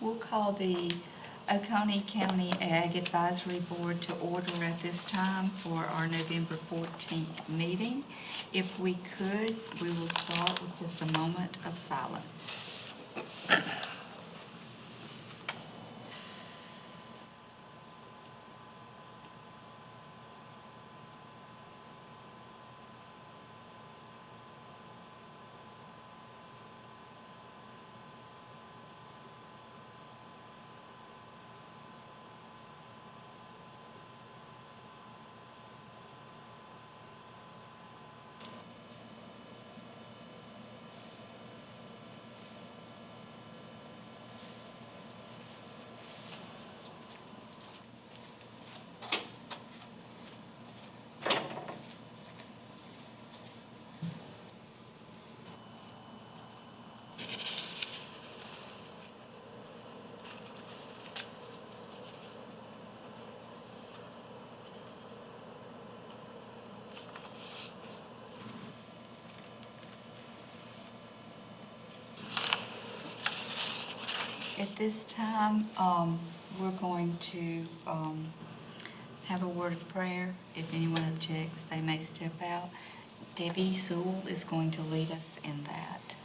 We'll call the Oconee County Ag Advisory Board to order at this time for our November 14th meeting. If we could, we will start with just a moment of silence. At this time, we're going to have a word of prayer. If anyone objects, they may step out. Debbie Sewell is going to lead us in that.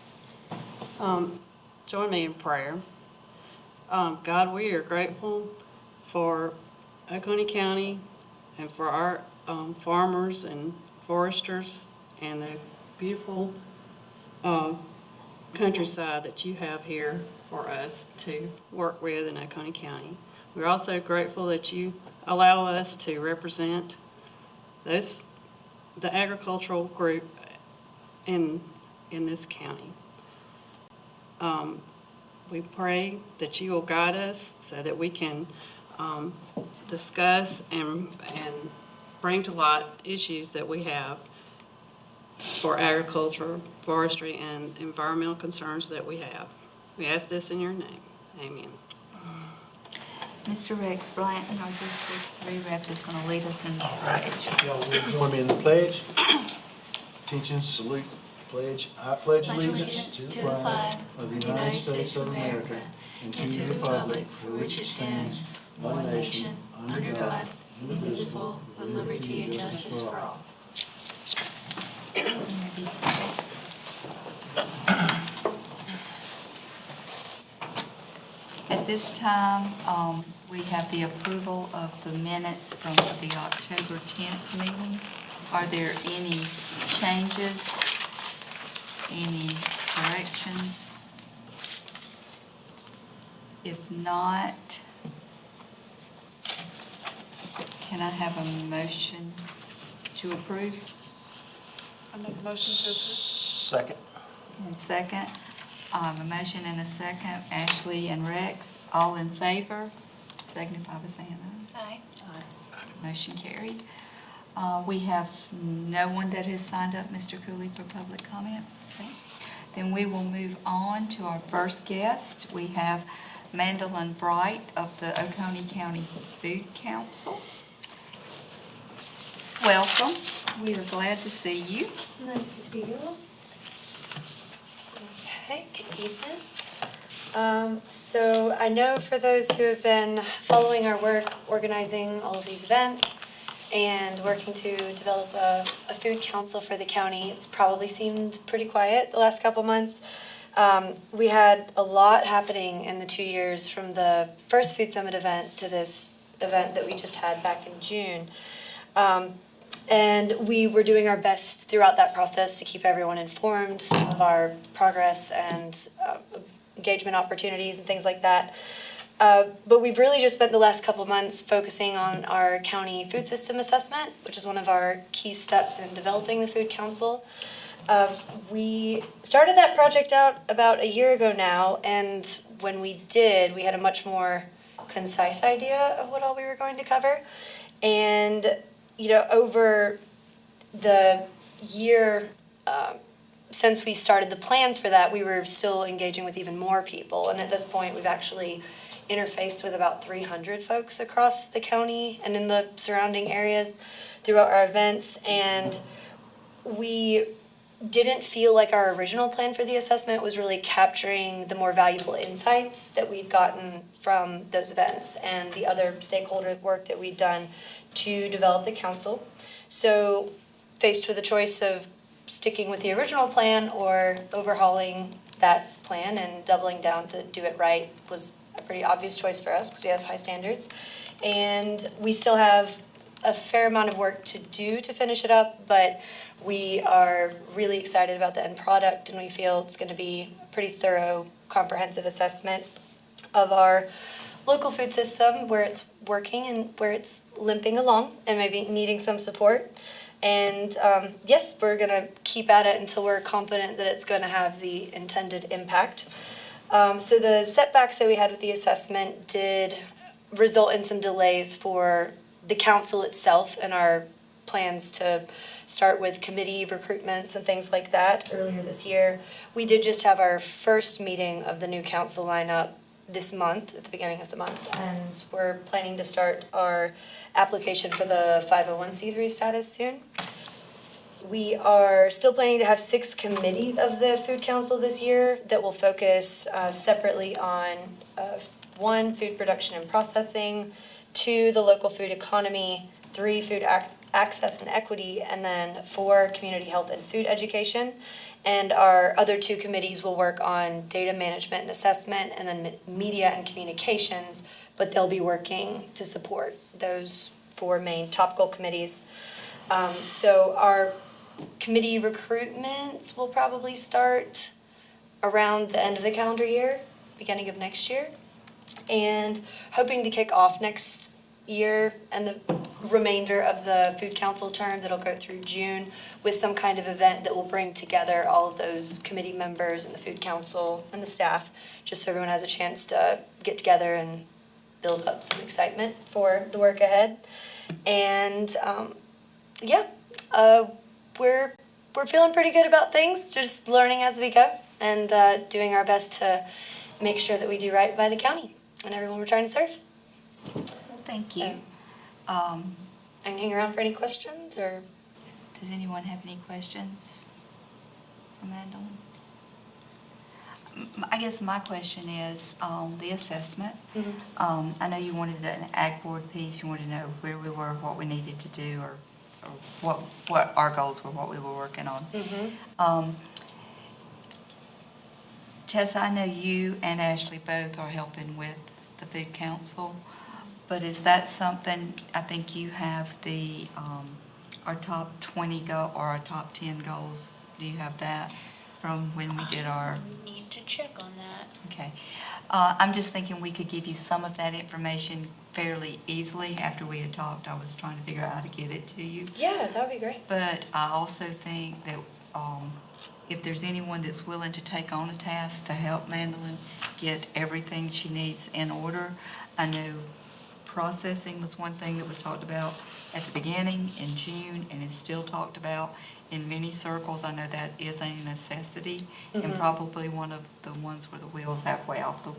Join me in prayer. God, we are grateful for Oconee County and for our farmers and foresters and the beautiful countryside that you have here for us to work with in Oconee County. We're also grateful that you allow us to represent the agricultural group in this county. We pray that you will guide us so that we can discuss and bring to light issues that we have for agriculture, forestry, and environmental concerns that we have. We ask this in your name. Amen. Mr. Rex Blanton, our District 3 rep, is going to lead us in the pledge. Y'all will join me in the pledge. Attention, salute, pledge. I pledge allegiance to the flag of the United States of America and to the republic for which it stands, one nation, under God, indivisible, with liberty and justice for all. At this time, we have the approval of the minutes from the October 10th meeting. Are there any changes, any corrections? If not, can I have a motion to approve? I make a motion to Second. And second, a motion and a second. Ashley and Rex, all in favor, signify by saying aye. Aye. Motion carried. We have no one that has signed up, Mr. Cooley, for public comment. Okay. Then we will move on to our first guest. We have Mandolyn Bright of the Oconee County Food Council. Welcome. We are glad to see you. Nice to see you. Okay, good evening. So I know for those who have been following our work, organizing all of these events, and working to develop a food council for the county, it's probably seemed pretty quiet the last couple months. We had a lot happening in the 2 years from the first Food Summit event to this event that we just had back in June. And we were doing our best throughout that process to keep everyone informed of our progress and engagement opportunities and things like that. But we've really just spent the last couple months focusing on our county food system assessment, which is one of our key steps in developing the Food Council. We started that project out about a year ago now, and when we did, we had a much more concise idea of what all we were going to cover. And over the year since we started the plans for that, we were still engaging with even more people. And at this point, we've actually interfaced with about 300 folks across the county and in the surrounding areas throughout our events. And we didn't feel like our original plan for the assessment was really capturing the more valuable insights that we'd gotten from those events and the other stakeholder work that we'd done to develop the council. So faced with a choice of sticking with the original plan or overhauling that plan and doubling down to do it right was a pretty obvious choice for us because we have high standards. And we still have a fair amount of work to do to finish it up, but we are really excited about the end product, and we feel it's going to be a pretty thorough, comprehensive assessment of our local food system, where it's working and where it's limping along and maybe needing some support. And yes, we're going to keep at it until we're confident that it's going to have the intended impact. So the setbacks that we had with the assessment did result in some delays for the council itself and our plans to start with committee recruitments and things like that earlier this year. We did just have our first meeting of the new council lineup this month, at the beginning of the month, and we're planning to start our application for the 501c3 status soon. We are still planning to have 6 committees of the Food Council this year that will focus separately on 1, food production and processing, 2, the local food economy, 3, food access and equity, and then 4, community health and food education. And our other 2 committees will work on data management and assessment, and then media and communications, but they'll be working to support those 4 main topical committees. So our committee recruitments will probably start around the end of the calendar year, beginning of next year, and hoping to kick off next year and the remainder of the Food Council term that'll go through June with some kind of event that will bring together all of those committee members and the Food Council and the staff, just so everyone has a chance to get together and build up some excitement for the work ahead. And we're feeling pretty good about things, just learning as we go and doing our best to make sure that we do right by the county and everyone we're trying to serve. Thank you. I can hang around for any questions, or Does anyone have any questions for Mandolin? I guess my question is, the assessment. I know you wanted an ag board piece, you wanted to know where we were, what we needed to do, or what our goals were, what we were working on. Tessa, I know you and Ashley both are helping with the Food Council, but is that something, I think you have the, our top 20 goal, or our top 10 goals, do you have that from when we did our? Need to check on that. Okay. I'm just thinking we could give you some of that information fairly easily. After we had talked, I was trying to figure out how to get it to you. yeah, that would be great. But I also think that if there's anyone that's willing to take on a task to help Mandolin get everything she needs in order, I know processing was one thing that was talked about at the beginning in June, and is still talked about in many circles. I know that is a necessity, and probably one of the ones where the wheel's halfway off the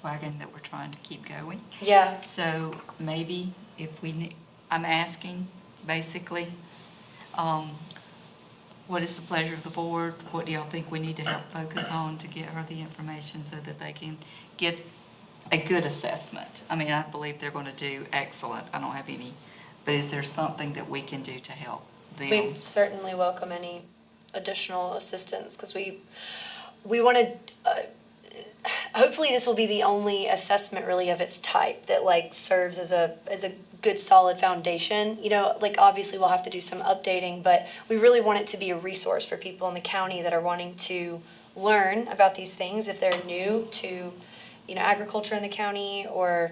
wagon that we're trying to keep going. Yeah, So maybe if we, I'm asking, basically, what is the pleasure of the board? What do y'all think we need to help focus on to get her the information so that they can get a good assessment? I mean, I believe they're going to do excellent. I don't have any, but is there something that we can do to help them? we certainly welcome any additional assistance, because we wanted, hopefully this will be the only assessment really of its type that like serves as a good solid foundation. You know, like obviously we'll have to do some updating, but we really want it to be a resource for people in the county that are wanting to learn about these things if they're new to, you know, agriculture in the county, or,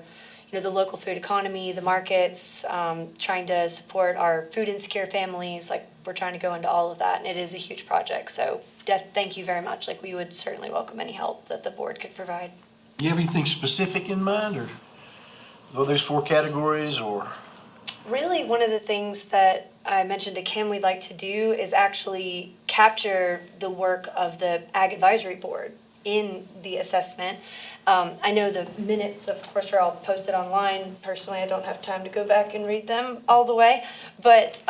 you know, the local food economy, the markets, trying to support our food insecure families. Like, we're trying to go into all of that, and it is a huge project. So thank you very much. Like, we would certainly welcome any help that the board could provide. Do you have anything specific in mind, or there's 4 categories, or? Really, one of the things that I mentioned to Kim we'd like to do is actually capture the work of the Ag Advisory Board in the assessment. I know the minutes, of course, are all posted online. Personally, I don't have time to go back and read them all the way, but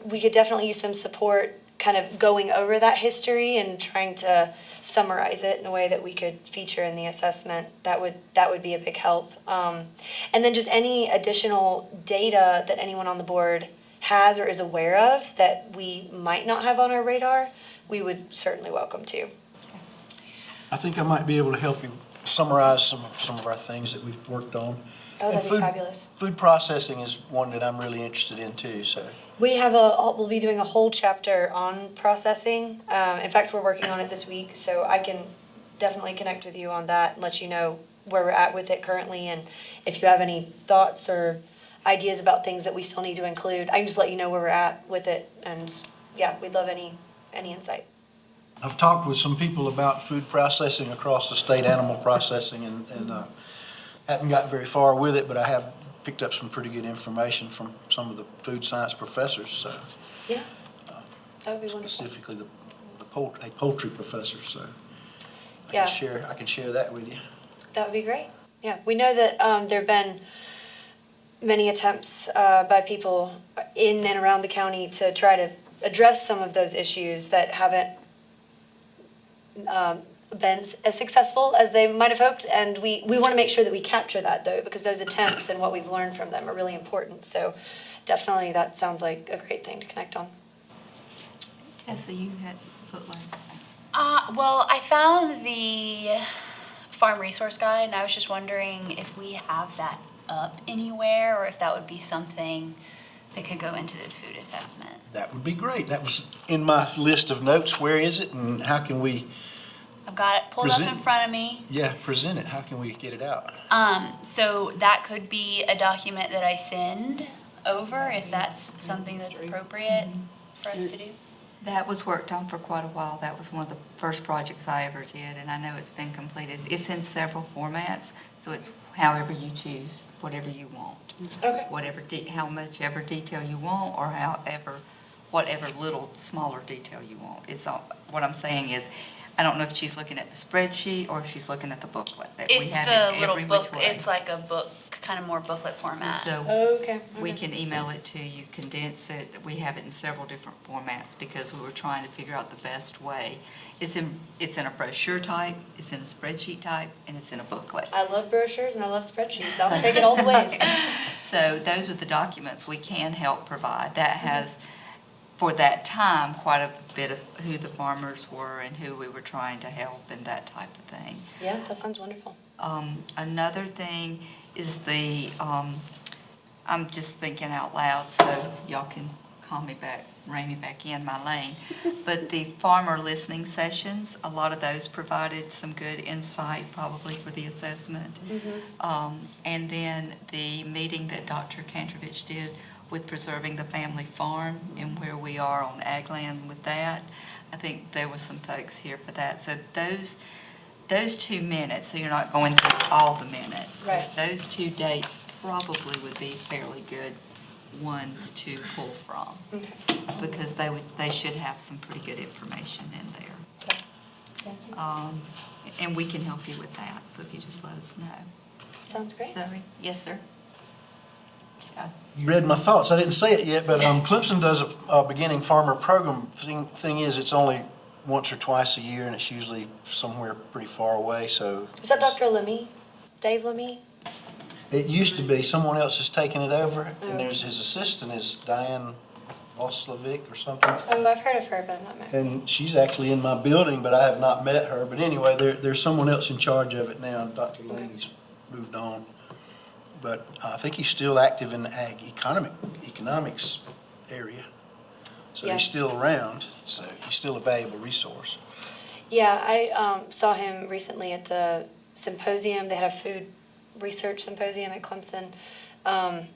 we could definitely use some support kind of going over that history and trying to summarize it in a way that we could feature in the assessment, that would be a big help. And then just any additional data that anyone on the board has or is aware of that we might not have on our radar, we would certainly welcome to. I think I might be able to help you summarize some of our things that we've worked on. Oh, that'd And be fabulous. Food processing is one that I'm really interested in too, so. We'll be doing a whole chapter on processing. In fact, we're working on it this week, so I can definitely connect with you on that and let you know where we're at with it currently. And if you have any thoughts or ideas about things that we still need to include, I can just let you know where we're at with it. And yeah, we'd love any insight. I've talked with some people about food processing across the state, animal processing, and haven't gotten very far with it, but I have picked up some pretty good information from some of the food science professors, so. Yeah, that would be wonderful. Specifically a poultry professor, so. Yeah. I can share that with you. That would be great. Yeah, we know that there have been many attempts by people in and around the county to try to address some of those issues that haven't been as successful as they might have hoped. And we want to make sure that we capture that, though, because those attempts and what we've learned from them are really important. So definitely that sounds like a great thing to connect on. Tessa, you had put like, Well, I found the farm resource guide, and I was just wondering if we have that up anywhere, or if that would be something that could go into this food assessment. That would be great. That was in my list of notes. Where is it and how can we, I've got it pulled up in Present. front of me. present it? How can we get it out? So that could be a document that I send over, if that's something that's appropriate for us to do. that was worked on for quite a while. That was one of the first projects I ever did, and I know it's been completed. It's in several formats, so it's however you choose, whatever you want. Okay. How much ever detail you want, or whatever little smaller detail you want. It's all, what I'm saying is, I don't know if she's looking at the spreadsheet or if she's looking at the booklet. That we It's have the it little every book, which way. it's like a book, kind of more booklet format. So Okay. we can email it to you, condense it. We have it in several different formats because we were trying to figure out the best way. It's in a brochure type, it's in a spreadsheet type, and it's in a booklet. I love brochures and I love spreadsheets. I'll take it all the ways. So those are the documents we can help provide. That has, for that time, quite a bit of who the farmers were and who we were trying to help and that type of thing. Yeah, that sounds wonderful. Another thing is I'm just thinking out loud, so y'all can call me back, rein me back in my lane. But the farmer listening sessions, a lot of those provided some good insight probably for the assessment. And then the meeting that Dr. Kantrovich did with preserving the family farm and where we are on ag land with that, I think there was some folks here for that. So those 2 minutes, so you're not going through all the minutes. but Right. Those 2 dates probably would be fairly good ones to pull from. Okay. Because they should have some pretty good information in there. And we can help you with that, so if you just let us know. Sounds great. Sorry, yes, sir? You read my thoughts. I didn't say it yet, but Clemson does a beginning farmer program. Thing is, it's only once or twice a year, and it's usually somewhere pretty far away, so. Is that Dr. Lemmy? Dave Lemmy? It used to be. Someone else has taken it over, and there's his assistant is Diane Oslovic or something. Oh, I've heard of her, but I'm not married. And she's actually in my building, but I have not met her. But anyway, there's someone else in charge of it now. Dr. Laney's moved on. But I think he's still active in the ag economics area. So Yeah. he's still around, so he's still a valuable resource. Yeah, I saw him recently at the symposium. They had a food research symposium at Clemson. And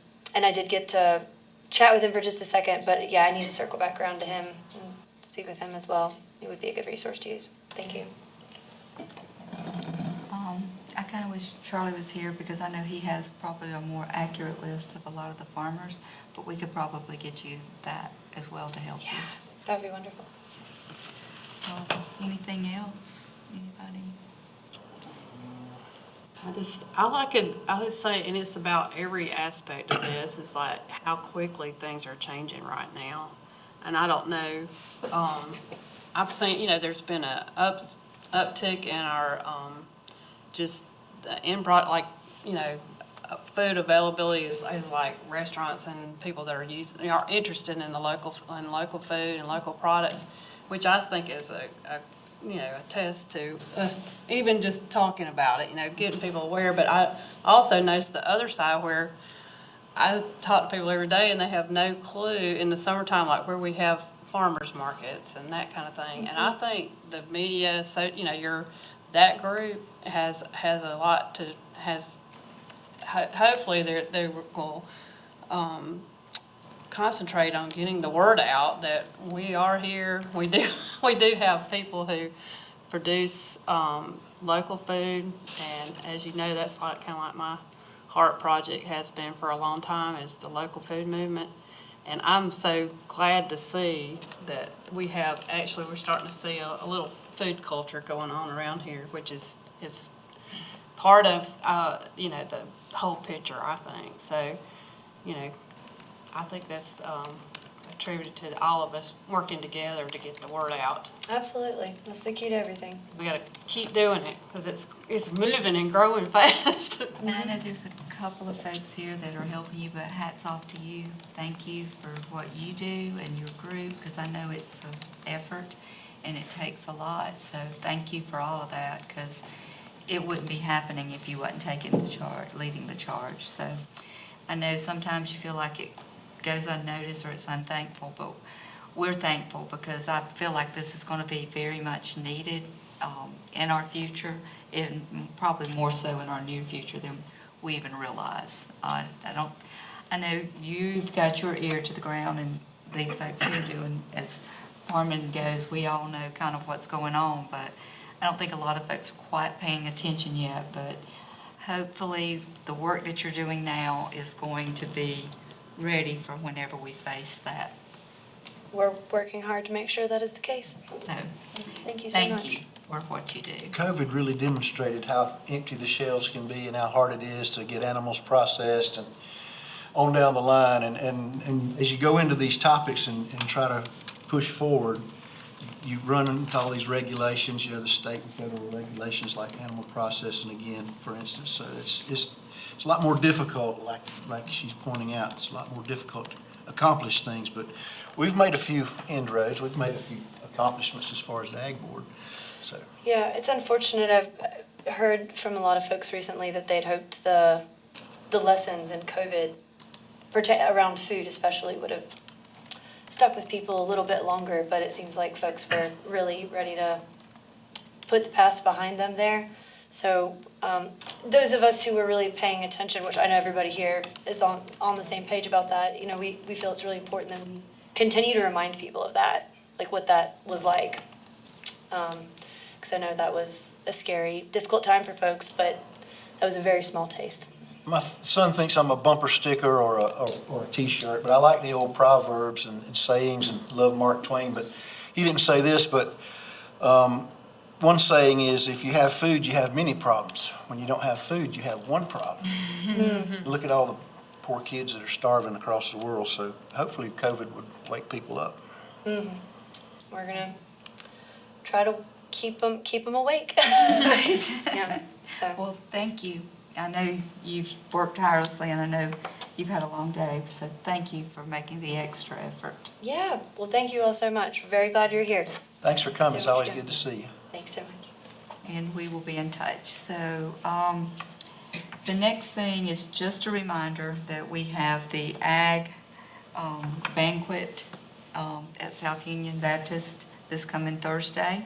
I did get to chat with him for just a second, but yeah, I need to circle back around to him and speak with him as well. It would be a good resource to use. Thank you. I kind of wish Charlie was here because I know he has probably a more accurate list of a lot of the farmers, but we could probably get you that as well to help you. That would be wonderful. Anything else? Anybody? I would say, and it's about every aspect of this, is like how quickly things are changing right now. And I don't know, I've seen, there's been a uptick in our, just the inbrought, like, food availability is like restaurants and people that are interested in local food and local products, which I think is a test to us, even just talking about it, getting people aware. But I also noticed the other side where I talk to people every day and they have no clue in the summertime, like where we have farmers markets and that kind of thing. And I think the media, so, that group has a lot to, hopefully they will concentrate on getting the word out that we are here. We do have people who produce local food, and as you know, that's kind of like my heart project has been for a long time, is the local food movement. And I'm so glad to see that we're starting to see a little food culture going on around here, which is part of, the whole picture, I think. So, I think that's attributed to all of us working together to get the word out. Absolutely. That's the key to everything. We gotta keep doing it, because it's moving and growing fast. And I know there's a couple of folks here that are helping you, but hats off to you. Thank you for what you do and your group, because I know it's an effort and it takes a lot. So thank you for all of that, because it wouldn't be happening if you wasn't leading the charge. So I know sometimes you feel like it goes unnoticed or it's unthankful, but we're thankful because I feel like this is going to be very much needed in our future, and probably more so in our near future than we even realize. I know you've got your ear to the ground, and these folks here doing, as farming goes, we all know kind of what's going on, but I don't think a lot of folks are quite paying attention yet. But hopefully the work that you're doing now is going to be ready for whenever we face that. We're working hard to make sure that is the case. So Thank you so much. thank you for what you do. COVID really demonstrated how empty the shelves can be and how hard it is to get animals processed and on down the line. And as you go into these topics and try to push forward, you run into all these regulations, the state and federal regulations like animal processing again, for instance. So it's a lot more difficult, like she's pointing out. It's a lot more difficult to accomplish things, but we've made a few inroads. We've made a few accomplishments as far as the Ag Board. So Yeah, it's unfortunate. I've heard from a lot of folks recently that they'd hoped the lessons in COVID around food especially would have stuck with people a little bit longer, but it seems like folks were really ready to put the past behind them there. So those of us who were really paying attention, which I know everybody here is on the same page about that, we feel it's really important that we continue to remind people of that, like what that was like. Because I know that was a scary, difficult time for folks, but that was a very small taste. my son thinks I'm a bumper sticker or a T-shirt, but I like the old proverbs and sayings and love Mark Twain. But he didn't say this, but one saying is, if you have food, you have many problems. When you don't have food, you have one problem. Look at all the poor kids that are starving across the world. So hopefully COVID would wake people up. We're gonna try to keep them awake. Yeah. So. Well, thank you. I know you've worked tirelessly, and I know you've had a long day, so thank you for making the extra effort. Yeah. Well, thank you all so much. Very glad you're here. Thanks for coming. It's Do what always you're good to see you. Thanks so much. And we will be in touch. So the next thing is just a reminder that we have the Ag banquet at South Union Baptist this coming Thursday.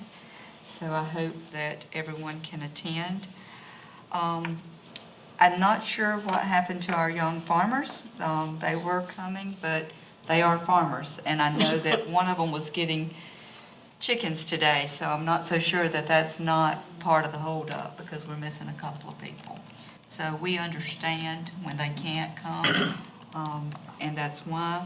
So I hope that everyone can attend. I'm not sure what happened to our young farmers. They were coming, but they are farmers. And I know that one of them was getting chickens today, so I'm not so sure that that's not part of the holdup, because we're missing a couple of people. So we understand when they can't come, and that's why.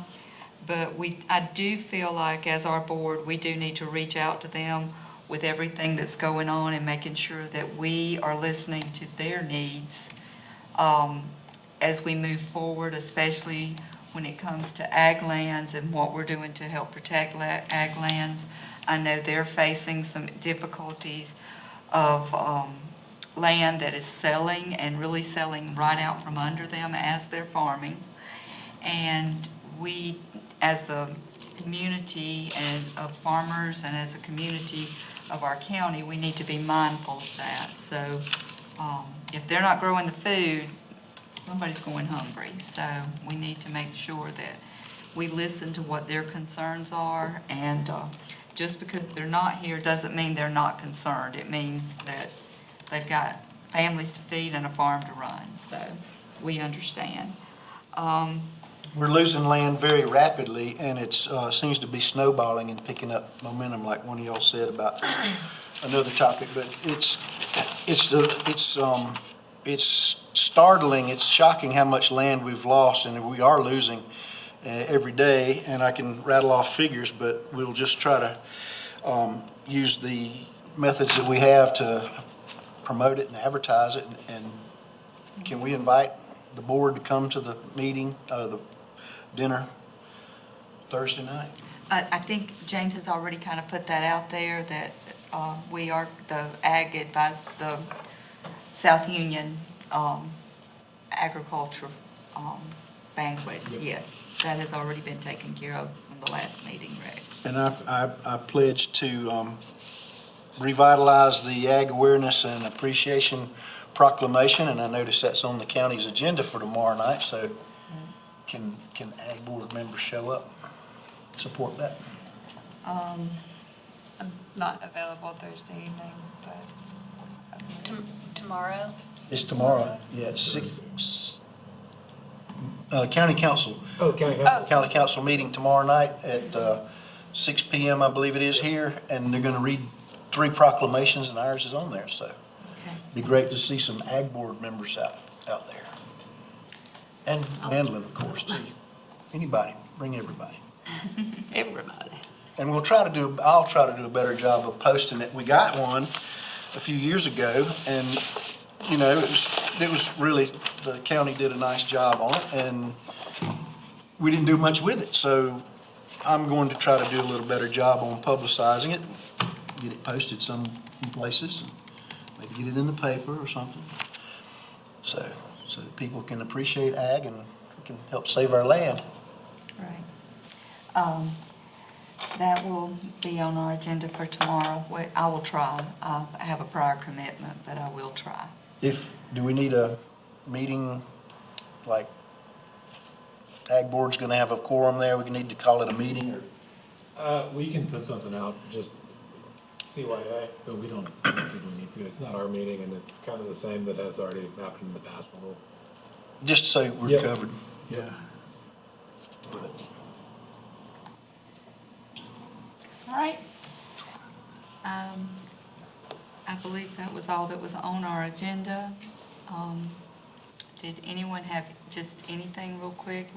But I do feel like as our board, we do need to reach out to them with everything that's going on and making sure that we are listening to their needs as we move forward, especially when it comes to ag lands and what we're doing to help protect ag lands. I know they're facing some difficulties of land that is selling and really selling right out from under them as they're farming. And we, as a community and of farmers and as a community of our county, we need to be mindful of that. So if they're not growing the food, somebody's going hungry. So we need to make sure that we listen to what their concerns are. And just because they're not here doesn't mean they're not concerned. It means that they've got families to feed and a farm to run. So we understand. We're losing land very rapidly, and it seems to be snowballing and picking up momentum, like one of y'all said about another topic. But it's startling, it's shocking how much land we've lost, and we are losing every day. And I can rattle off figures, but we'll just try to use the methods that we have to promote it and advertise it. And can we invite the board to come to the meeting, the dinner Thursday night? I think James has already kind of put that out there, that we are, the Ag Advice, the South Union Agriculture banquet. Yes, that has already been taken care of from the last meeting, Rex. And I pledge to revitalize the Ag Awareness and Appreciation Proclamation, and I notice that's on the county's agenda for tomorrow night, so can Ag Board members show up, support that? I'm not available Thursday evening, but. Tomorrow? It's tomorrow, yeah, it's County Council. Oh, County Council. County Council meeting tomorrow night at 6 PM, I believe it is here, and they're gonna read 3 proclamations, and ours is on there, so Okay. be great to see some Ag Board members out there. And Mandolin, of course, too. Anybody, bring everybody. Everybody. And I'll try to do a better job of posting it. We got one a few years ago, and, you know, it was really, the county did a nice job on it, and we didn't do much with it. So I'm going to try to do a little better job on publicizing it, get it posted some places, maybe get it in the paper or something. So that people can appreciate ag and can help save our land. Right. That will be on our agenda for tomorrow. I will try. I have a prior commitment, but I will try. Do we need a meeting, like Ag Board's gonna have a quorum there, we need to call it a meeting, or? We can put something out, just CYA, but we don't think we need to. It's not our meeting, and it's kind of the same that has already happened in the past. But we'll Just to say we're Yeah. covered. Yeah. But All right. I believe that was all that was on our agenda. Did anyone have just anything real quick?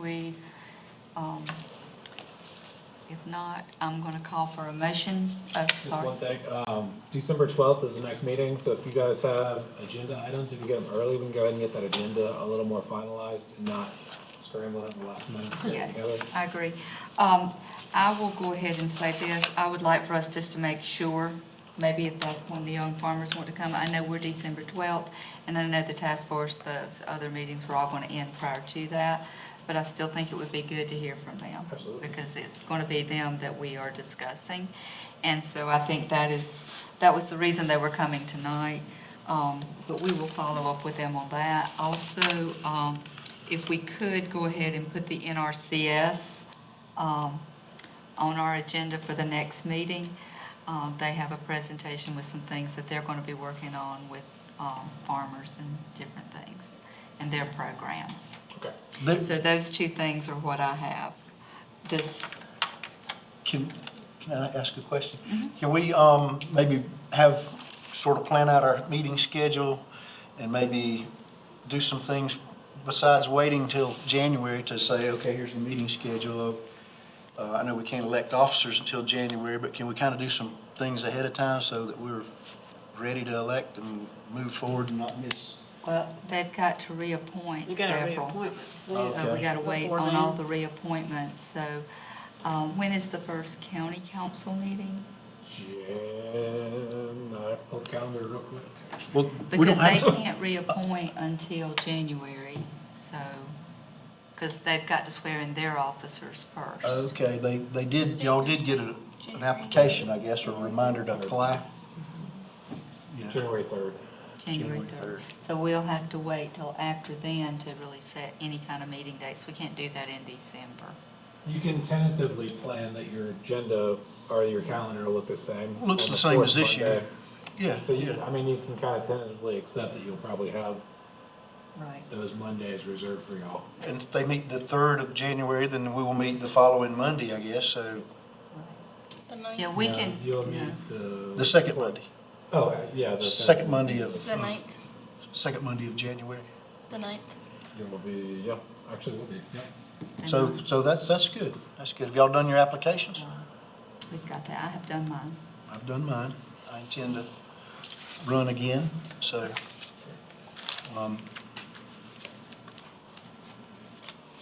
If not, I'm going to call for a motion. just Sorry. one thing, December 12th is the next meeting, so if you guys have agenda items, if you get them early, we can go ahead and get that agenda a little more finalized and not scrambling at the last minute to get it Yes, together. I agree. I will go ahead and say this. I would like for us just to make sure, maybe if that's when the young farmers want to come. I know we're December 12th, and I know the task force, those other meetings were all going to end prior to that, but I still think it would be good to hear from them. Absolutely. Because it's going to be them that we are discussing. And so I think that was the reason they were coming tonight. But we will follow up with them on that. Also, if we could go ahead and put the NRCS on our agenda for the next meeting. They have a presentation with some things that they're going to be working on with farmers and different things and their programs. Okay. So those 2 things are what I have. Can I ask a question? Can we maybe sort of plan out our meeting schedule and maybe do some things besides waiting till January to say, okay, here's the meeting schedule. I know we can't elect officers until January, but can we kind of do some things ahead of time so that we're ready to elect and move forward and not miss Well, they've got to reappoint You got a several. reappointment. Okay. So we gotta wait Before on all then. the reappointments, so, when is the first county council meeting? I pull the calendar real quick. Well, we Because don't they have to, can't reappoint until January, so, because they've got to swear in their officers first. okay, they did, y'all did get an application, I guess, or a reminder to apply? Yeah. January 3rd. January January 3rd. 3rd. So we'll have to wait till after then to really set any kind of meeting dates. We can't do that in December. You can tentatively plan that your agenda or your calendar will look the same. Looks on the same fourth as this year. Monday. Yeah, So you, yeah. I mean, you can kind of tentatively accept that you'll probably have Right. those Mondays reserved for y'all. And if they meet the 3rd of January, then we will meet the following Monday, I guess, so Yeah, we No, can, You'll no. meet the second Monday, Oh, yeah. the second Monday of, The 9th, second Monday of January. the 9th. It will be, yeah, actually it will be, yeah. And So that's good, that's good. Have y'all done your applications? we've got that. I have done mine. I've done mine. I intend to run again, so,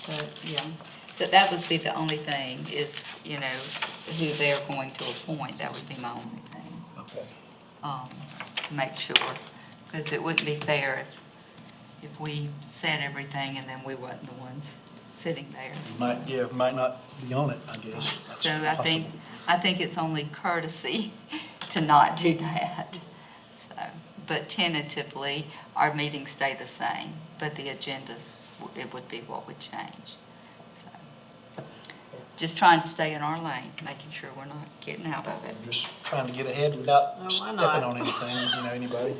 But, yeah, so that would be the only thing is, you know, who they're going to appoint. That would be my only thing, okay. to make sure. Because it wouldn't be fair if we said everything and then we wasn't the ones sitting there. Might not be on it, I guess. That's So possible. I think it's only courtesy to not do that. So, but tentatively, our meetings stay the same, but the agendas, it would be what would change. So, just trying to stay in our lane, making sure we're not getting out of it. I'm just trying to get ahead without Oh, why stepping not? on anything, anybody.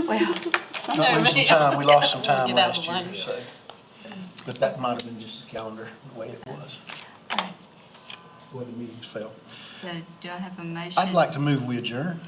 Well, Not losing time, we lost some time Get out last the year, lane. so. But that might have been just the calendar, the way it was, all right. the way the meetings fell. So do I have a motion? I'd like to move we adjourn.